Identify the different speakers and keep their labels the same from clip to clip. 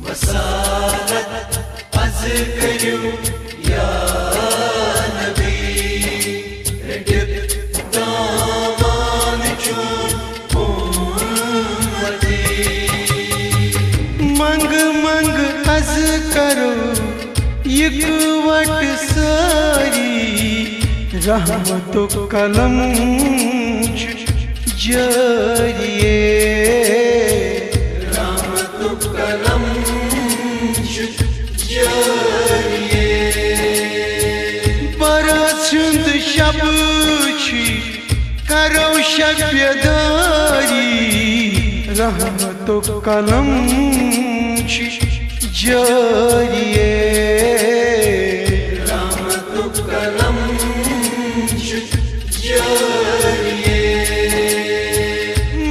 Speaker 1: वसालत az करू या नबी रडब दामान चून उम्मती
Speaker 2: मंग मंग az करो यकवट सारी रहमतो कलम जारिए
Speaker 1: रहमतो कलम जारिए
Speaker 2: बरसुंद शब करो शब्यदारी रहमतो कलम जारिए
Speaker 1: रहमतो कलम जारिए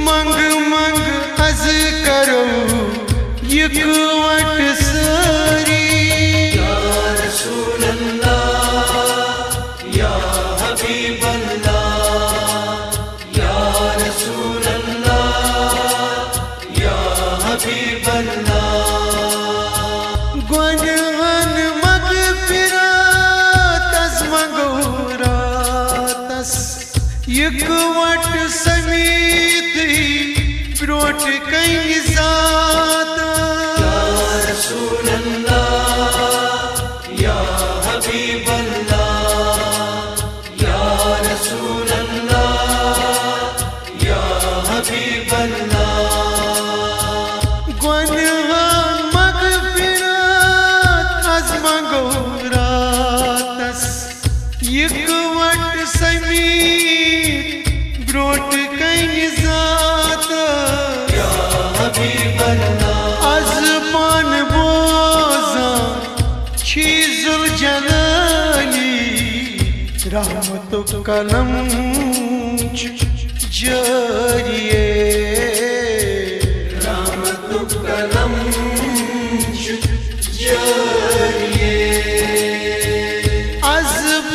Speaker 2: मंग मंग az करो यकवट सारी
Speaker 1: या रसूल अल्लाह या हबीब अल्लाह या रसूल अल्लाह या हबीब अल्लाह
Speaker 2: गुनहन मगफिरत az मंगोरातस यकवट समीत ब्रोट कई ज़ाता
Speaker 1: या रसूल अल्लाह या हबीब अल्लाह या रसूल अल्लाह या हबीब अल्लाह
Speaker 2: गुनहन मगफिरत az मंगोरातस यकवट समीत ब्रोट कई ज़ाता
Speaker 1: या हबीब अल्लाह
Speaker 2: अज़मान बोज़ा चीज़ुल जलाली रहमतो कलम जारिए
Speaker 1: रहमतो कलम जारिए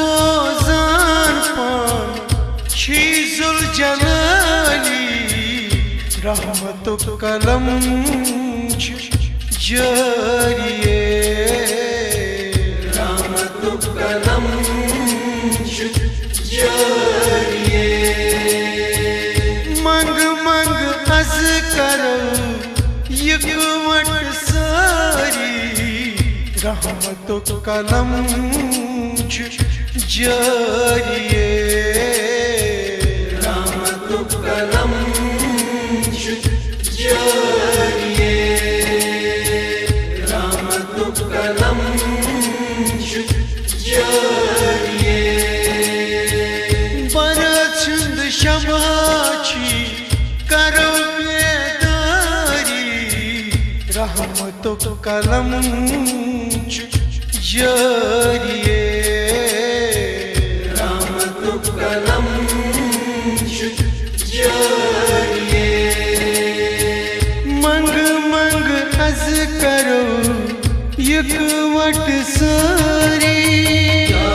Speaker 2: अज़बोज़ान पान चीज़ुल जलाली रहमतो कलम जारिए
Speaker 1: रहमतो कलम जारिए
Speaker 2: मंग मंग az करो यकवट सारी रहमतो कलम जारिए
Speaker 1: रहमतो कलम जारिए रहमतो कलम जारिए
Speaker 2: बरसुंद शमाची करो बेदारी रहमतो कलम जारिए
Speaker 1: रहमतो कलम जारिए
Speaker 2: मंग मंग az करो यकवट सारी
Speaker 1: या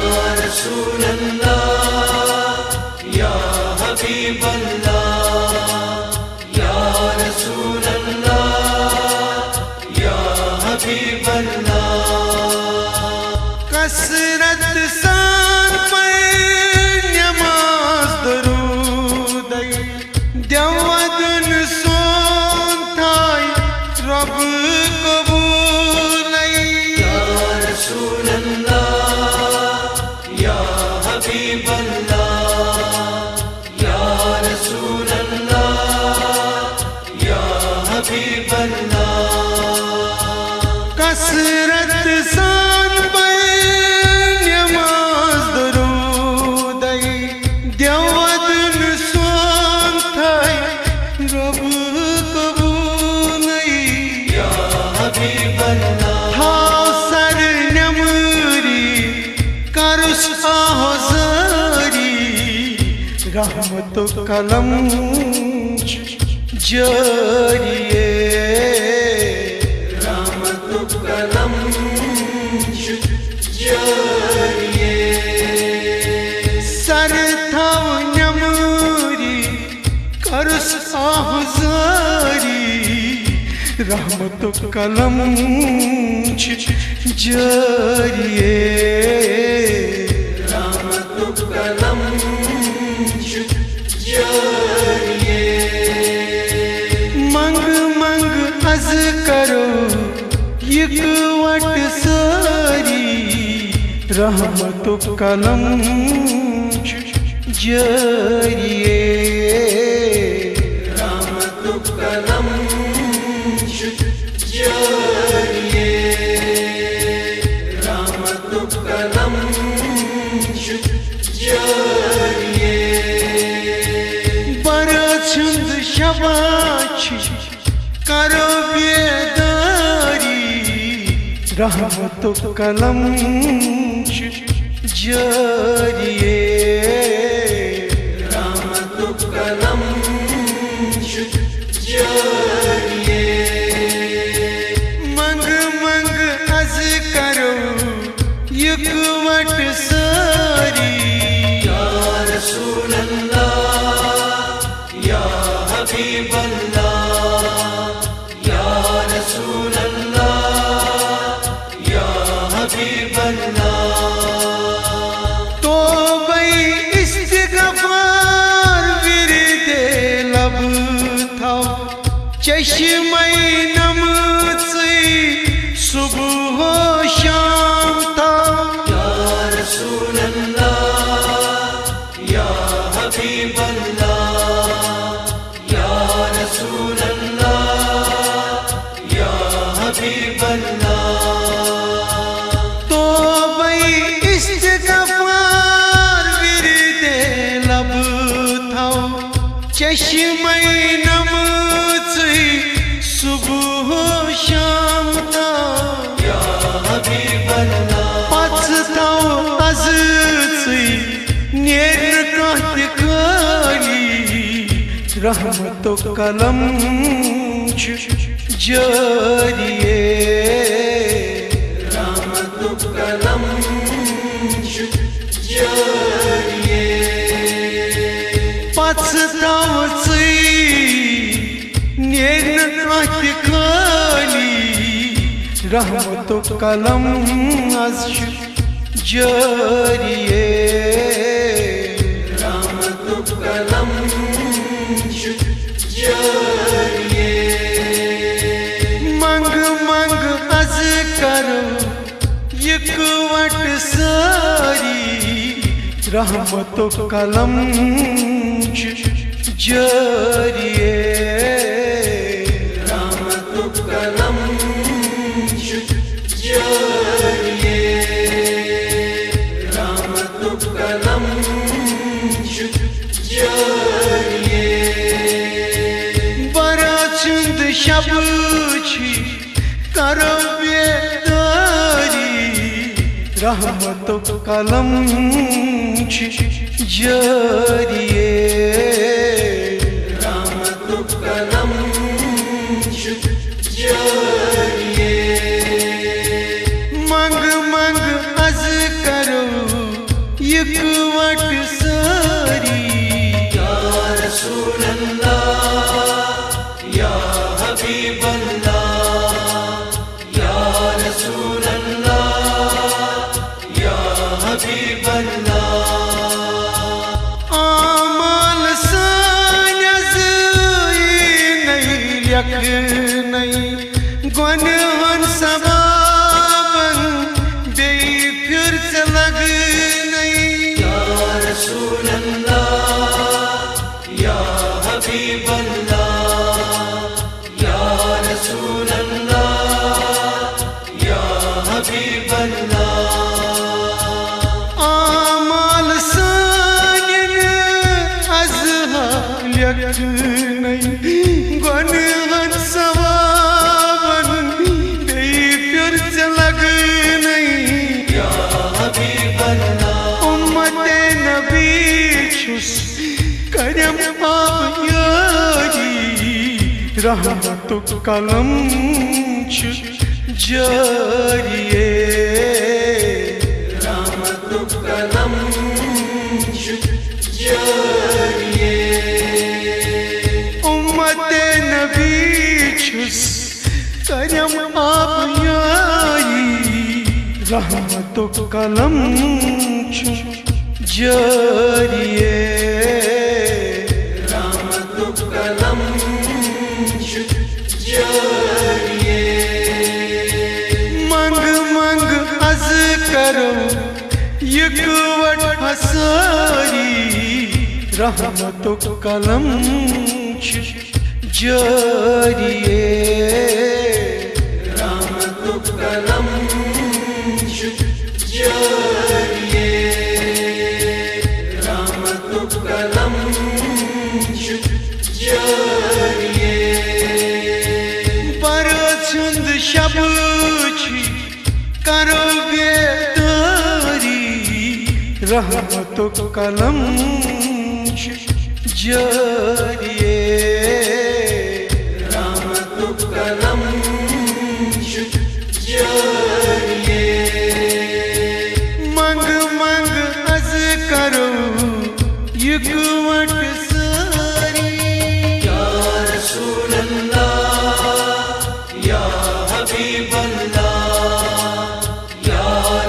Speaker 1: रसूल अल्लाह या हबीब अल्लाह या रसूल अल्लाह या हबीब अल्लाह
Speaker 2: कसरत सान पर नमाज दरूद देवदन सोन थाई रब कबूल
Speaker 1: या रसूल अल्लाह या हबीब अल्लाह या रसूल अल्लाह या हबीब अल्लाह
Speaker 2: कसरत सान पर नमाज दरूद देवदन सोन थाई रब कबूल
Speaker 1: या हबीब अल्लाह
Speaker 2: हाव सर नमरी करुस आहोजारी रहमतो कलम जारिए
Speaker 1: रहमतो कलम जारिए
Speaker 2: सर थाव नमरी करुस आहोजारी रहमत कलम जरिए
Speaker 1: रहमत कलम जरिए
Speaker 2: मंग मंग अज करो इकवट सारी रहमत कलम जरिए
Speaker 1: रहमत कलम जरिए रहमत कलम जरिए
Speaker 2: बरछुंद शबाच करो बेदारी रहमत कलम जरिए
Speaker 1: रहमत कलम जरिए
Speaker 2: मंग मंग अज करो इकवट सारी
Speaker 1: या रसूल अल्लाह या हबीब अल्लाह या रसूल अल्लाह या हबीब अल्लाह
Speaker 2: तो भाई इस्तिग़फ़ार विरदे लब था चश्मे नमज़ी सुबह शाम था
Speaker 1: या रसूल अल्लाह या हबीब अल्लाह या रसूल अल्लाह या हबीब अल्लाह
Speaker 2: तो भाई इस्तिग़फ़ार विरदे लब था चश्मे नमज़ी सुबह शाम था
Speaker 1: या हबीब अल्लाह
Speaker 2: पछताओ अज़ी नेर कात खाली रहमत कलम जरिए
Speaker 1: रहमत कलम जरिए
Speaker 2: पछताओ नेर कात खाली रहमत कलम जरिए
Speaker 1: रहमत कलम जरिए
Speaker 2: मंग मंग अज करो इकवट सारी रहमत कलम जरिए
Speaker 1: रहमत कलम जरिए रहमत कलम जरिए
Speaker 2: बरछुंद शब छी करो बेदारी रहमत कलम जरिए
Speaker 1: रहमत कलम जरिए
Speaker 2: मंग मंग अज करो इकवट सारी
Speaker 1: या रसूल अल्लाह या हबीब अल्लाह या रसूल अल्लाह या हबीब अल्लाह
Speaker 2: आमाल सानज़ नहीं यक नहीं गुनहन सबाबन बे फिर से लग नहीं
Speaker 1: या रसूल अल्लाह या हबीब अल्लाह या रसूल अल्लाह या हबीब अल्लाह
Speaker 2: आमाल सानिन अज़हार यक नहीं गुनहन सबाबन बे फिर से लग नहीं
Speaker 1: या हबीब अल्लाह
Speaker 2: उम्मते नबी छुस करम आप यारी रहमत कलम जरिए
Speaker 1: रहमत कलम जरिए
Speaker 2: उम्मते नबी छुस करम आप यारी रहमत कलम जरिए
Speaker 1: रहमत कलम जरिए
Speaker 2: मंग मंग अज करो यकवट हसारी रहमत कलम जरिए
Speaker 1: रहमत कलम जरिए रहमत कलम जरिए
Speaker 2: बरसुंद शब छी करो बेदारी रहमत कलम जरिए
Speaker 1: रहमत कलम जरिए
Speaker 2: मंग मंग अज करो यकवट सारी
Speaker 1: या रसूल अल्लाह या हबीब अल्लाह या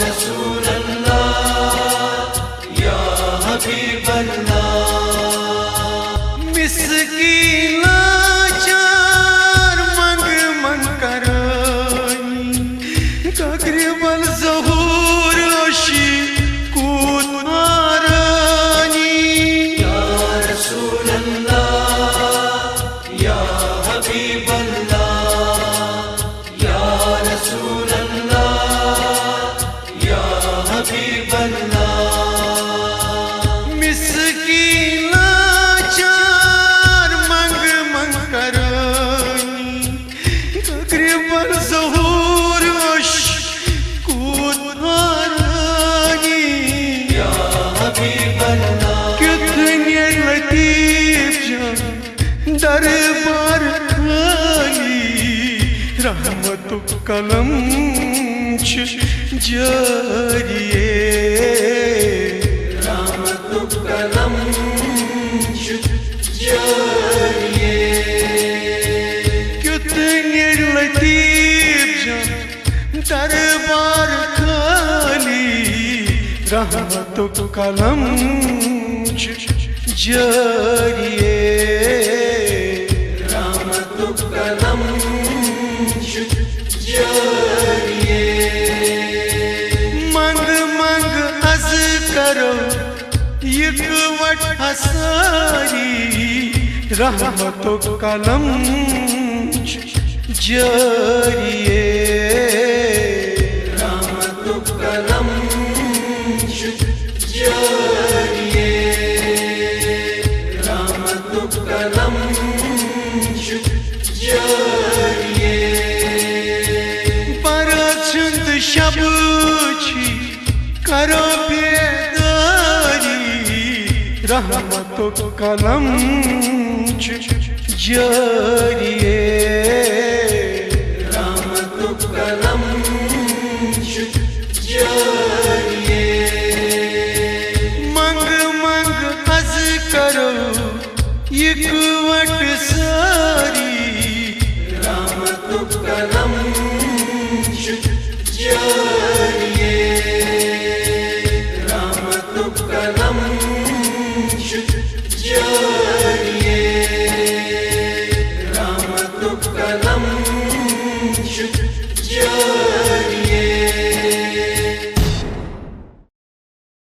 Speaker 1: रसूल अल्लाह या हबीब अल्लाह
Speaker 2: मिस्कीना चार मंग मंग कराई तकरीबन ज़हूर अशी कुतारानी
Speaker 1: या रसूल अल्लाह या हबीब अल्लाह या रसूल अल्लाह या हबीब अल्लाह
Speaker 2: मिस्कीना चार मंग मंग कराई तकरीबन ज़हूर अशी कुतारानी
Speaker 1: या हबीब अल्लाह
Speaker 2: कितने लतीफ जान दरबार खाली रहमत कलम जरिए
Speaker 1: रहमत कलम जरिए
Speaker 2: कितने लतीफ जान दरबार खाली रहमत कलम जरिए
Speaker 1: रहमत कलम जरिए
Speaker 2: मंग मंग अज करो यकवट हसारी रहमत कलम जरिए
Speaker 1: रहमत कलम जरिए रहमत कलम जरिए
Speaker 2: बरसुंद शब छी करो बेदारी रहमत कलम जरिए
Speaker 1: रहमत कलम जरिए
Speaker 2: मंग मंग अज करो यकवट सारी
Speaker 1: रहमत कलम जरिए रहमत कलम जरिए रहमत कलम जरिए